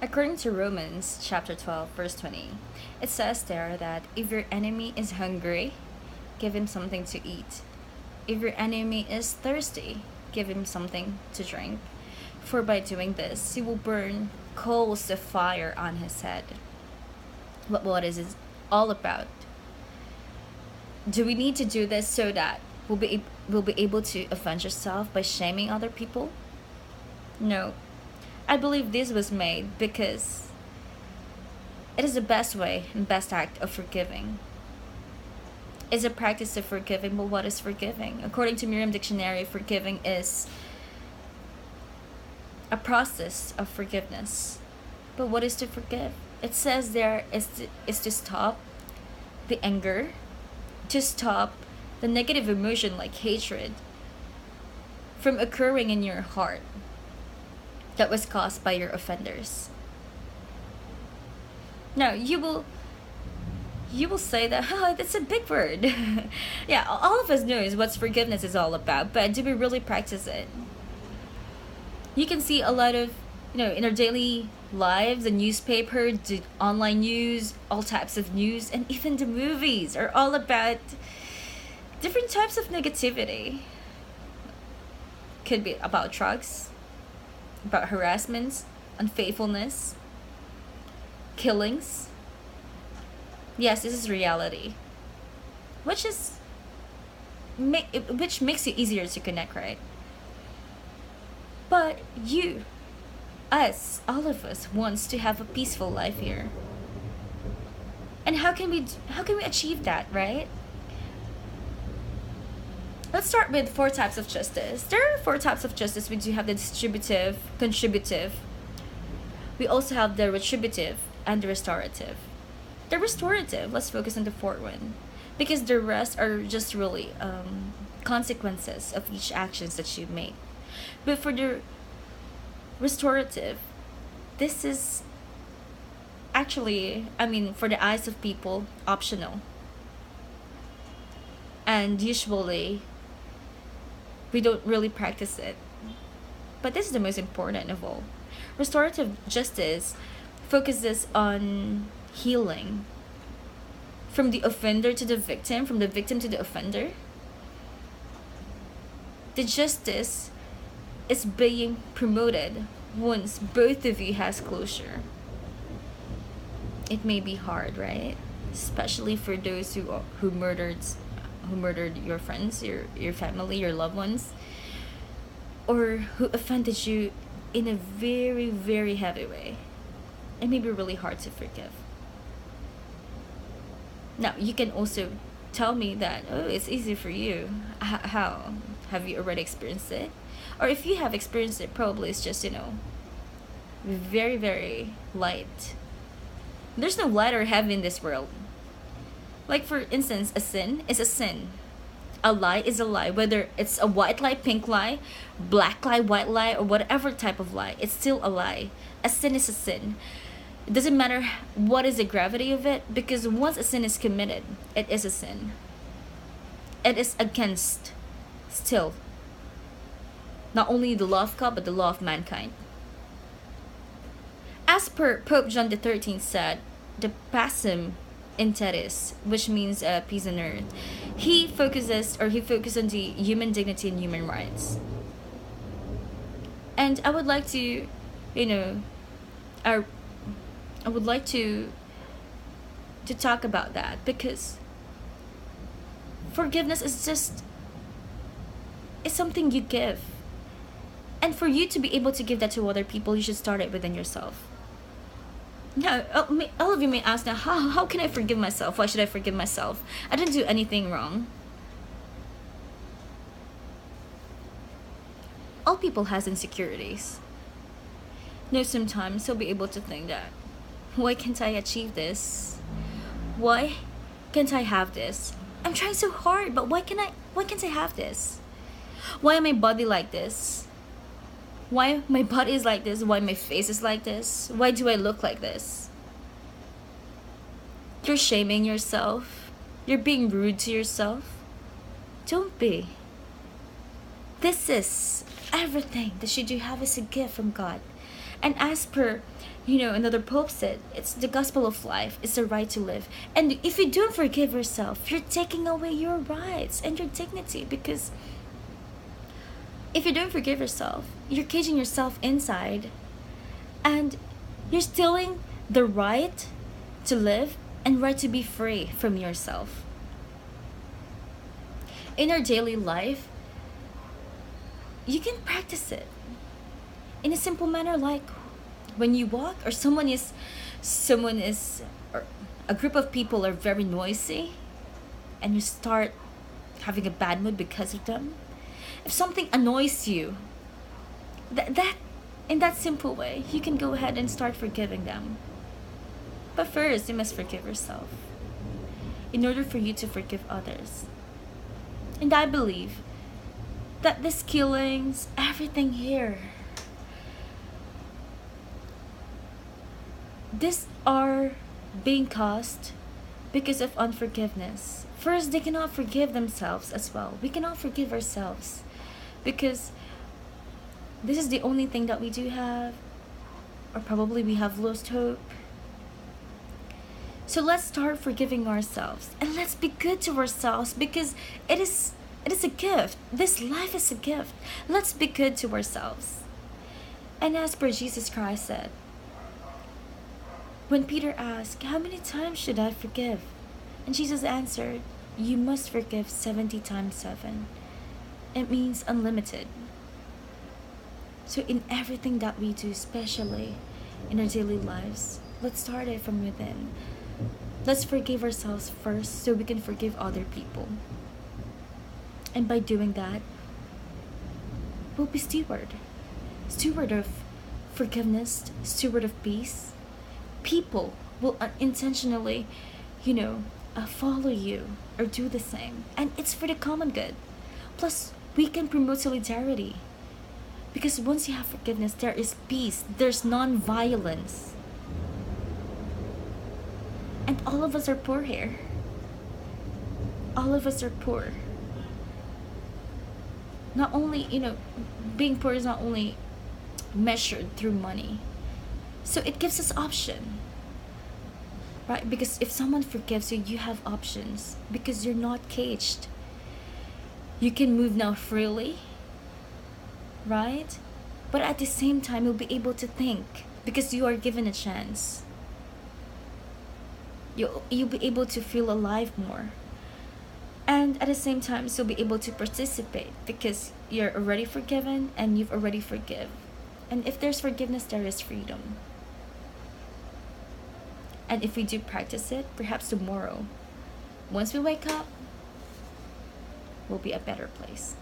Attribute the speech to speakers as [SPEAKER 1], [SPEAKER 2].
[SPEAKER 1] According to Romans chapter 12, verse 20, it says there that if your enemy is hungry, give him something to eat. If your enemy is thirsty, give him something to drink. For by doing this, he will burn coals of fire on his head. But what is it all about? Do we need to do this so that we'll be able to avenge ourselves by shaming other people? No. I believe this was made because it is the best way and best act of forgiving. It's a practice of forgiving, but what is forgiving? According to Merriam Dictionary, forgiving is a process of forgiveness. But what is to forgive? It says there is to stop the anger, to stop the negative emotion like hatred from occurring in your heart that was caused by your offenders. Now you will say that, oh, that's a big word. Yeah, all of us knows what forgiveness is all about, but do we really practice it? You can see a lot of, in our daily lives, the newspaper, the online news, all types of news, and even the movies are all about different types of negativity. Could be about drugs, about harassments, unfaithfulness, killings. Yes, this is reality, which makes it easier to connect, right? But you, us, all of us wants to have a peaceful life here. And how can we achieve that, right? Let's start with 4 types of justice. There are 4 types of justice. We do have the distributive, contributive. We also have the retributive and the restorative. The restorative, let's focus on the 4th one, because the rest are just really consequences of each actions that you make. But for the restorative, this is actually, for the eyes of people, optional. And usually, we don't really practice it. But this is the most important of all. Restorative justice focuses on healing from the offender to the victim, from the victim to the offender. The justice is being promoted once both of you has closure. It may be hard, right? Especially for those who murdered your friends, your family, your loved ones, or who offended you in a very, very heavy way. It may be really hard to forgive. Now, you can also tell me that, oh, it's easy for you. How? Have you already experienced it? Or if you have experienced it, probably it's just, very, very light. There's no light or heavy in this world. Like, for instance, a sin is a sin. A lie is a lie. Whether it's a white lie, pink lie, black lie, white lie, or whatever type of lie, it's still a lie. A sin is a sin. It doesn't matter what is the gravity of it, because once a sin is committed, it is a sin. It is against, still, not only the law of God, but the law of mankind. As per Pope John XIII said, the pacem in terris, which means peace on earth, he focused on the human dignity and human rights. And I would like to, I would like to talk about that, because forgiveness is it's something you give. And for you to be able to give that to other people, you should start it within yourself. Now, all of you may ask now, how can I forgive myself? Why should I forgive myself? I didn't do anything wrong. All people has insecurities. Now, sometimes you'll be able to think that, why can't I achieve this? Why can't I have this? I'm trying so hard, but why can't I have this? Why am my body like this? Why my body is like this? Why my face is like this? Why do I look like this? You're shaming yourself. You're being rude to yourself. Don't be. This is everything that you do have is a gift from God. And as per, another pope said, it's the gospel of life. It's the right to live. And if you don't forgive yourself, you're taking away your rights and your dignity. Because if you don't forgive yourself, you're caging yourself inside, and you're stealing the right to live and right to be free from yourself. In our daily life, you can practice it in a simple manner, like when you walk, or or a group of people are very noisy, and you start having a bad mood because of them. If something annoys you, that in that simple way, you can go ahead and start forgiving them. But first, you must forgive yourself in order for you to forgive others. And I believe that these killings, everything here, these are being caused because of unforgiveness. First, they cannot forgive themselves as well. We cannot forgive ourselves because this is the only thing that we do have, or probably we have lost hope. So let's start forgiving ourselves, and let's be good to ourselves, because it is a gift. This life is a gift. Let's be good to ourselves. And as per Jesus Christ said, when Peter asked, "How many times should I forgive?" And Jesus answered, "You must forgive 70 times 7. It means unlimited. So in everything that we do, especially in our daily lives, let's start it from within. Let's forgive ourselves first so we can forgive other people. And by doing that, we'll be steward of forgiveness, steward of peace. People will intentionally, follow you or do the same. And it's for the common good. Plus, we can promote solidarity. Because once you have forgiveness, there is peace. There's non-violence. And all of us are poor here. All of us are poor. Not only, being poor is not only measured through money. So it gives us option. Right? Because if someone forgives you, you have options. Because you're not caged. You can move now freely. Right? But at the same time, you'll be able to think. Because you are given a chance. You'll be able to feel alive more. And at the same time, you'll be able to participate. Because you're already forgiven and you've already forgive. And if there's forgiveness, there is freedom. And if we do practice it, perhaps tomorrow, once we wake up, will be a better place.